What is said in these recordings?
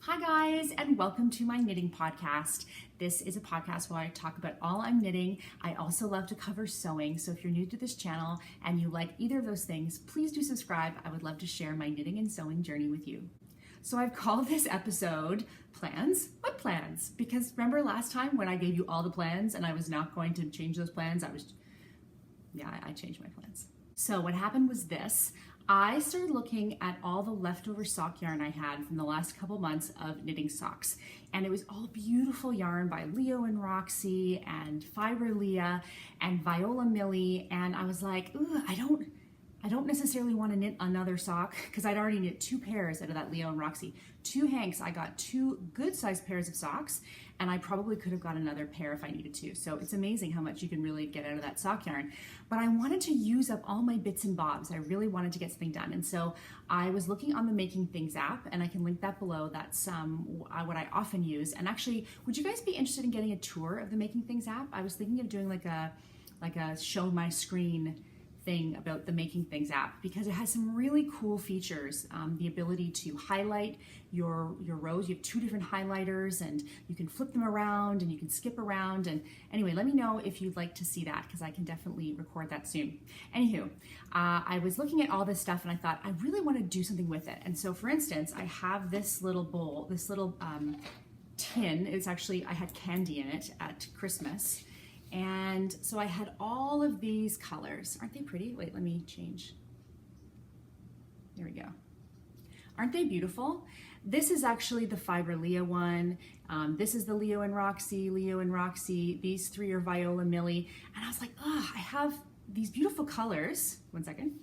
Hi guys, and welcome to my knitting podcast. This is a podcast where I talk about all I'm knitting. I also love to cover sewing, so if you're new to this channel and you like either of those things, please do subscribe. I would love to share my knitting and sewing journey with you. So I've called this episode Plans? What plans? Because remember last time when I gave you all the plans and I was not going to change those plans, I changed my plans. So what happened was this. I started looking at all the leftover sock yarn I had from the last couple months of knitting socks. And it was all beautiful yarn by Leo and Roxy and Fiber Leah and Viola Millie. And I was like, ooh, I don't necessarily want to knit another sock because I'd already knit 2 pairs out of that Leo and Roxy. 2 hanks, I got 2 good sized pairs of socks, and I probably could have got another pair if I needed to. So it's amazing how much you can really get out of that sock yarn. But I wanted to use up all my bits and bobs. I really wanted to get something done. And so I was looking on the Making Things app, and I can link that below. That's what I often use. And actually, would you guys be interested in getting a tour of the Making Things app? I was thinking of doing like a show my screen thing about the Making Things app because it has some really cool features. The ability to highlight your rows. You have 2 different highlighters and you can flip them around and you can skip around. And anyway, let me know if you'd like to see that because I can definitely record that soon. Anywho, I was looking at all this stuff and I thought I really want to do something with it. And so for instance, I have this little bowl, this little tin. It's actually, I had candy in it at Christmas. And so I had all of these colors. Aren't they pretty? Wait, let me change. There we go. Aren't they beautiful? This is actually the Fiber Leah one. This is the Leo and Roxy. These 3 are Viola Millie. And I was like, oh, I have these beautiful colors. One second.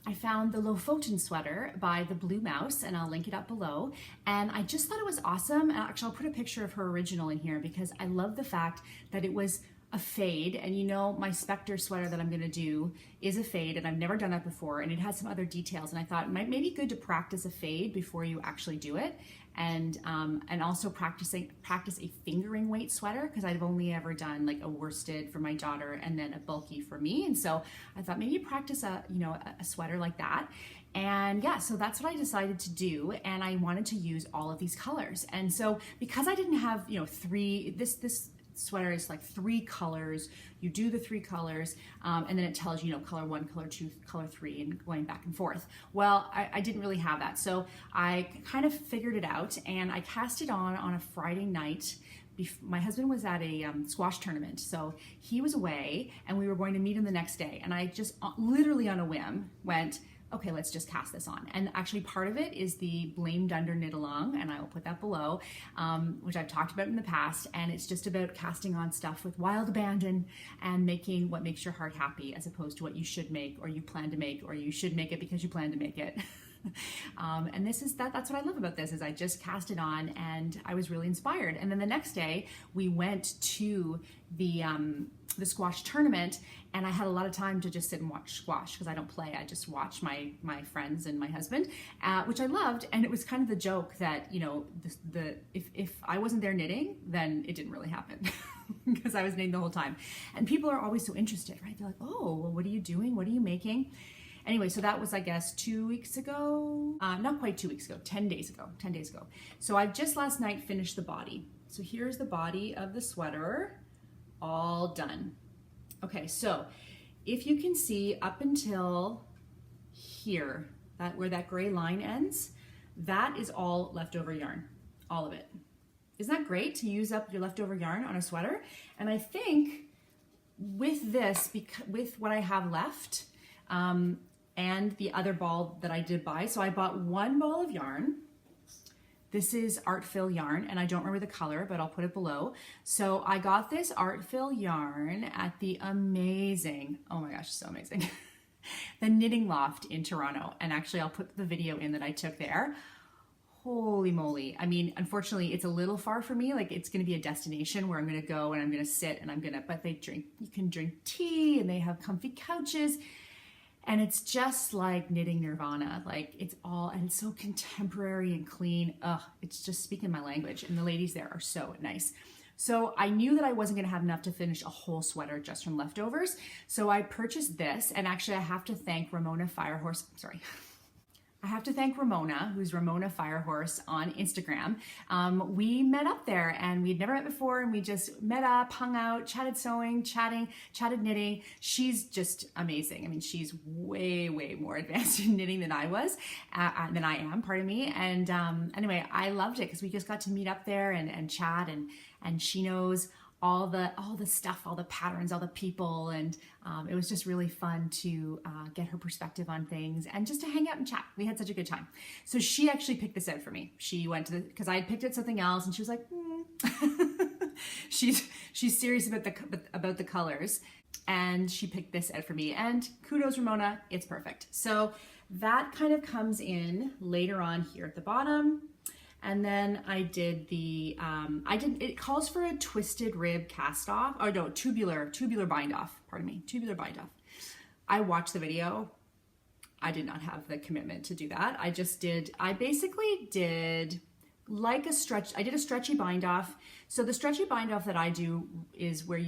I found the Lofoten Sweater by the Blue Mouse, and I'll link it up below. And I just thought it was awesome. And actually, I'll put a picture of her original in here because I love the fact that it was a fade, and you know my Spectre sweater that I'm going to do is a fade, and I've never done that before, and it has some other details, and I thought it might be good to practice a fade before you actually do it, and also practice a fingering weight sweater because I've only ever done like a worsted for my daughter and then a bulky for me, and so I thought maybe practice a sweater like that. And yeah, so that's what I decided to do, and I wanted to use all of these colors. And so because I didn't have 3, this sweater is like 3 colors. You do the 3 colors, and then it tells you, color 1, color 2, color 3, and going back and forth. Well, I didn't really have that, so I kind of figured it out, and I cast it on a Friday night. My husband was at a squash tournament, so he was away, and we were going to meet him the next day, and I just literally on a whim went, okay, let's just cast this on. And actually part of it is the Blamed Under Knit Along, and I will put that below, which I've talked about in the past. And it's just about casting on stuff with wild abandon and making what makes your heart happy as opposed to what you should make or you plan to make or you should make it because you plan to make it. And that's what I love about this is I just cast it on and I was really inspired. And then the next day we went to the squash tournament, and I had a lot of time to just sit and watch squash because I don't play. I just watch my friends and my husband, which I loved. And it was kind of the joke that if I wasn't there knitting, then it didn't really happen because I was knitting the whole time. And people are always so interested, right? They're like, oh, well, what are you doing? What are you making? Anyway, so that was, I guess, 2 weeks ago. Not quite 2 weeks ago, 10 days ago. So I just last night finished the body. So here's the body of the sweater, all done. Okay, so if you can see up until here, where that gray line ends, that is all leftover yarn, all of it. Isn't that great to use up your leftover yarn on a sweater? And I think with this, with what I have left, and the other ball that I did buy. So I bought 1 ball of yarn. This is Artfil yarn, and I don't remember the color, but I'll put it below. So I got this Artfil yarn at the amazing, oh my gosh, so amazing, the Knitting Loft in Toronto. And actually I'll put the video in that I took there. Holy moly. I mean, unfortunately, it's a little far for me. Like, it's going to be a destination where I'm going to go and I'm going to sit and but you can drink tea and they have comfy couches. And it's just like knitting nirvana. Like, it's so contemporary and clean. It's just speaking my language. And the ladies there are so nice. So I knew that I wasn't gonna have enough to finish a whole sweater just from leftovers. So I purchased this, and actually I have to thank I have to thank Ramona, who's ramonafirehorse on Instagram. We met up there and we'd never met before, and we just met up, hung out, chatted sewing, chatted knitting. She's just amazing. I mean, she's way, way more advanced in knitting than I am, pardon me. And anyway, I loved it because we just got to meet up there and chat, and she knows all the stuff, all the patterns, all the people, and it was just really fun to get her perspective on things and just to hang out and chat. We had such a good time. So she actually picked this out for me. She went to because I had picked out something else, and she was like, she's serious about the colors, and she picked this out for me. And kudos, Ramona, it's perfect. So that kind of comes in later on here at the bottom. And then I did it calls for a twisted rib cast off, or no, tubular bind off, pardon me, tubular bind off. I watched the video. I did not have the commitment to do that. I basically did like a stretchy bind off. So the stretchy bind off that I do is where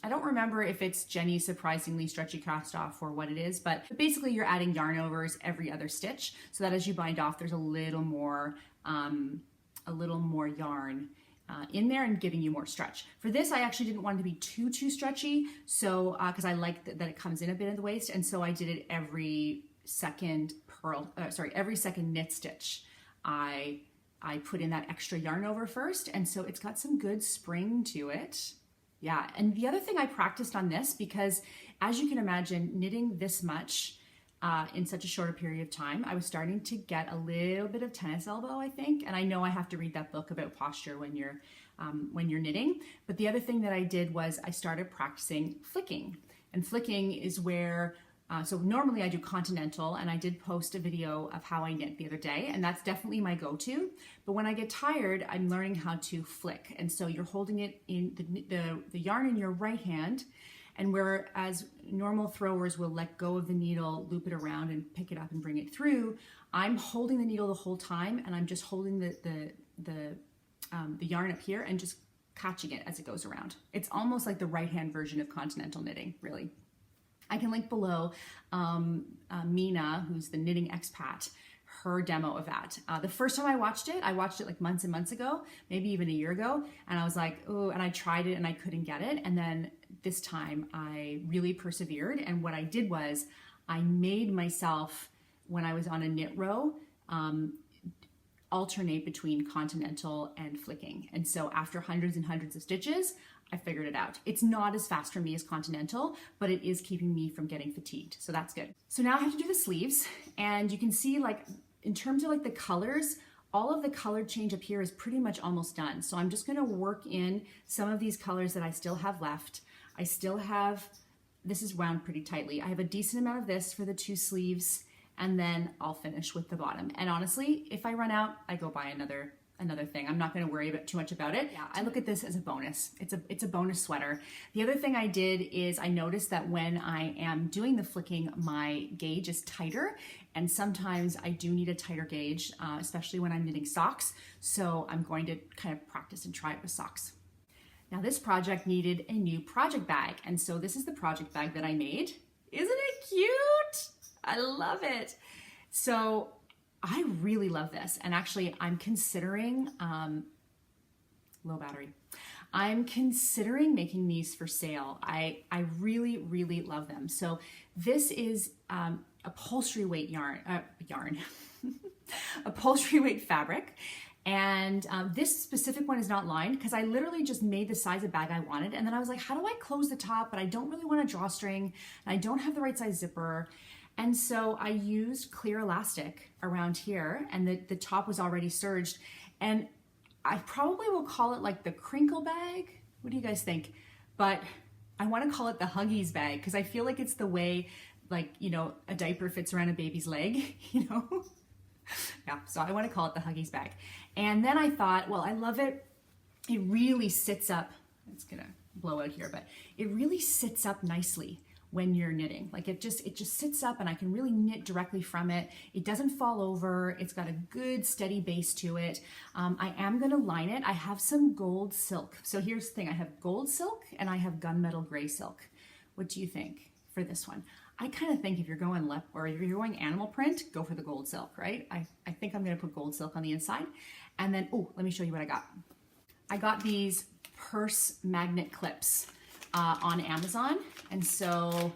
I don't remember if it's Jenny's Surprisingly Stretchy Cast Off or what it is, but basically you're adding yarn overs every other stitch so that as you bind off, there's a little more yarn in there and giving you more stretch. For this, I actually didn't want it to be too stretchy, so because I like that it comes in a bit at the waist, and so I did it every second knit stitch. I put in that extra yarn over first, and so it's got some good spring to it. Yeah, and the other thing I practiced on this, because as you can imagine, knitting this much in such a short period of time, I was starting to get a little bit of tennis elbow, I think. And I know I have to read that book about posture when you're knitting. But the other thing that I did was I started practicing flicking. And flicking is where, so normally I do continental, and I did post a video of how I knit the other day, and that's definitely my go-to. But when I get tired, I'm learning how to flick. And so you're holding it in the yarn in your right hand, and whereas normal throwers will let go of the needle, loop it around and pick it up and bring it through, I'm holding the needle the whole time, and I'm just holding the yarn up here and just catching it as it goes around. It's almost like the right-hand version of continental knitting, really. I can link below Mina, who's the knitting expat, her demo of that. The first time I watched it like months and months ago, maybe even a year ago, and I was like, oh, and I tried it and I couldn't get it. And then this time I really persevered, and what I did was I made myself, when I was on a knit row, alternate between continental and flicking. And so after hundreds and hundreds of stitches, I figured it out. It's not as fast for me as continental, but it is keeping me from getting fatigued. So that's good. So now I have to do the sleeves, and you can see, like, in terms of like the colors, all of the color change up here is pretty much almost done. So I'm just gonna work in some of these colors that I still have left. This is wound pretty tightly. I have a decent amount of this for the two sleeves, and then I'll finish with the bottom. And honestly, if I run out, I go buy another thing. I'm not going to worry too much about it. Yeah, I look at this as a bonus. It's a bonus sweater. The other thing I did is I noticed that when I am doing the flicking, my gauge is tighter, and sometimes I do need a tighter gauge, especially when I'm knitting socks. So I'm going to kind of practice and try it with socks. Now this project needed a new project bag, and so this is the project bag that I made. Isn't it cute? I love it. So I really love this, and actually I'm considering, low battery. I'm considering making these for sale. I really, really love them. So this is upholstery weight upholstery weight fabric. And this specific one is not lined because I literally just made the size of bag I wanted. And then I was like, how do I close the top? But I don't really want a drawstring, and I don't have the right size zipper. And so I used clear elastic around here, and the top was already serged. And I probably will call it like the crinkle bag. What do you guys think? But I want to call it the Huggies bag because I feel like it's the way, like, you know, a diaper fits around a baby's leg, you know? Yeah, so I want to call it the Huggies bag. And then I thought, well, I love it. It really sits up. It's gonna blow out here, but it really sits up nicely when you're knitting. Like it just sits up, and I can really knit directly from it. It doesn't fall over. It's got a good steady base to it. I am gonna line it. I have some gold silk. So here's the thing, I have gold silk and I have gunmetal gray silk. What do you think for this one? I kind of think if you're going or if you're going animal print, go for the gold silk, right? I think I'm gonna put gold silk on the inside. And then, oh, let me show you what I got. I got these purse magnet clips on Amazon. And so,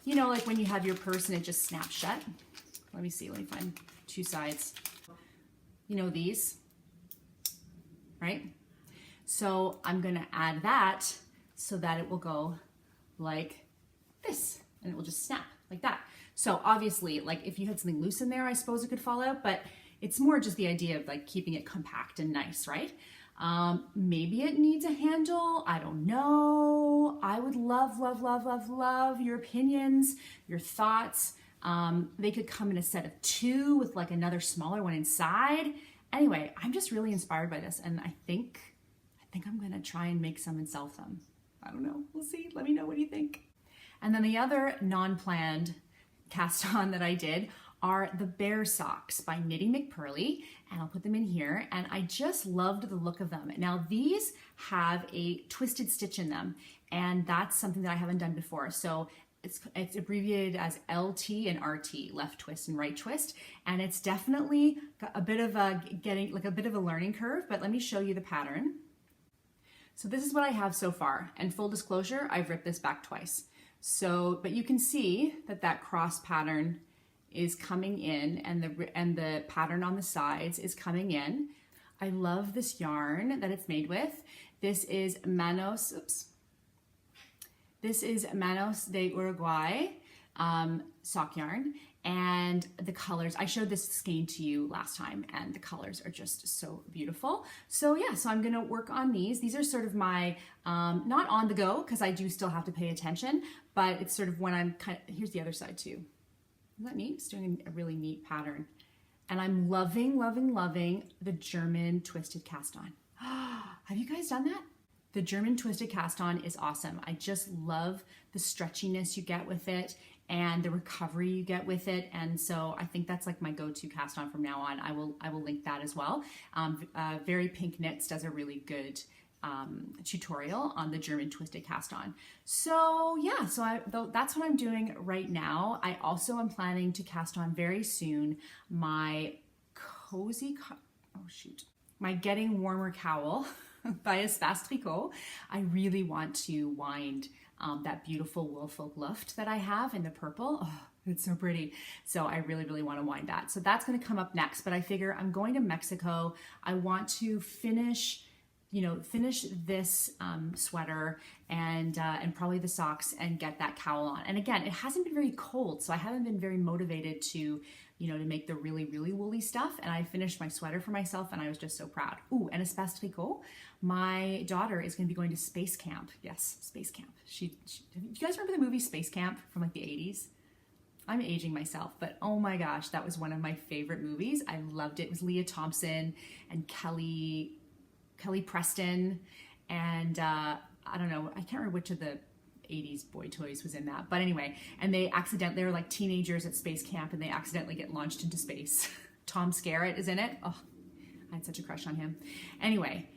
you know, like when you have your purse and it just snaps shut. Let me see, let me find two sides. You know these, right? So I'm gonna add that so that it will go like this, and it will just snap like that. So obviously, like if you had something loose in there, I suppose it could fall out, but it's more just the idea of like keeping it compact and nice, right? Maybe it needs a handle, I don't know. I would love, love, love, love, love your opinions, your thoughts. They could come in a set of 2 with like another smaller one inside. Anyway, I'm just really inspired by this, and I think I'm gonna try and make some and sell them. I don't know, we'll see. Let me know what you think. And then the other non-planned cast on that I did are the bear socks by Knitting McPurley, and I'll put them in here, and I just loved the look of them. Now these have a twisted stitch in them, and that's something that I haven't done before. So it's abbreviated as LT and RT, left twist and right twist, and it's definitely got a bit of a learning curve, but let me show you the pattern. So this is what I have so far, and full disclosure, I've ripped this back twice. So, but you can see that cross pattern is coming in, and the pattern on the sides is coming in. I love this yarn that it's made with. This is Manos de Uruguay sock yarn, and the colors, I showed this skein to you last time, and the colors are just so beautiful. So yeah, so I'm gonna work on these. These are sort of my, not on the go, because I do still have to pay attention, but it's sort of when I'm here's the other side too. Isn't that neat? It's doing a really neat pattern. And I'm loving, loving, loving the German twisted cast on. Have you guys done that? The German twisted cast on is awesome. I just love the stretchiness you get with it and the recovery you get with it. And so I think that's like my go-to cast on from now on. I will link that as well. Very Pink Knits does a really good tutorial on the German twisted cast on. So yeah, so that's what I'm doing right now. I also am planning to cast on very soon my my Getting Warmer cowl by Espace Tricot. I really want to wind that beautiful Woolfolk Luft that I have in the purple. Oh, it's so pretty. So I really, really want to wind that. So that's going to come up next, but I figure I'm going to Mexico. I want to finish this sweater and probably the socks and get that cowl on. And again, it hasn't been very cold, so I haven't been very motivated to make the really, really woolly stuff. And I finished my sweater for myself, and I was just so proud. Ooh, and Espace Tricot, my daughter is going to be going to Space Camp. Yes, Space Camp. Do you guys remember the movie Space Camp from like the 80s? I'm aging myself, but oh my gosh, that was one of my favorite movies. I loved it. It was Leah Thompson and Kelly Preston, and I don't know, I can't remember which of the 80s boy toys was in that, but anyway, and they were like teenagers at space camp, and they accidentally get launched into space. Tom Skerritt is in it. Oh, I had such a crush on him. Anyway,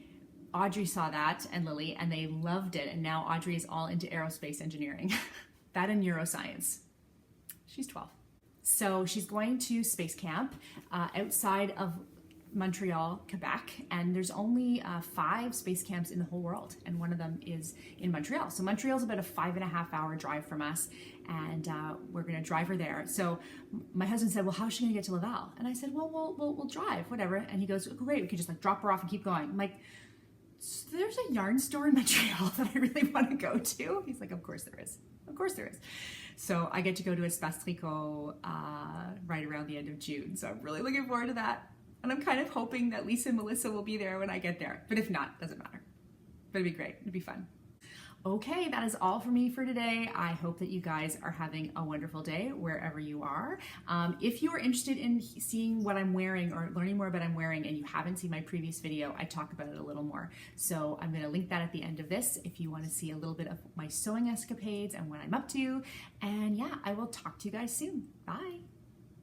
Audrey saw that, and Lily, and they loved it, and now Audrey is all into aerospace engineering. That and neuroscience. She's 12. So she's going to space camp outside of Montreal, Quebec, and there's only 5 space camps in the whole world, and one of them is in Montreal. So Montreal's about a 5.5-hour drive from us, and we're gonna drive her there. So my husband said, well, how's she gonna get to Laval? And I said, well, we'll drive, whatever. And he goes, great, we could just like drop her off and keep going. I'm like, so there's a yarn store in Montreal that I really want to go to. He's like, of course there is. Of course there is. So I get to go to Espace Tricot right around the end of June. So I'm really looking forward to that. And I'm kind of hoping that Lisa and Melissa will be there when I get there. But if not, doesn't matter. But it'd be great. It'd be fun. Okay, that is all for me for today. I hope that you guys are having a wonderful day wherever you are. If you are interested in seeing what I'm wearing or learning more about what I'm wearing and you haven't seen my previous video, I talk about it a little more. So I'm going to link that at the end of this if you want to see a little bit of my sewing escapades and what I'm up to. And yeah, I will talk to you guys soon. Bye.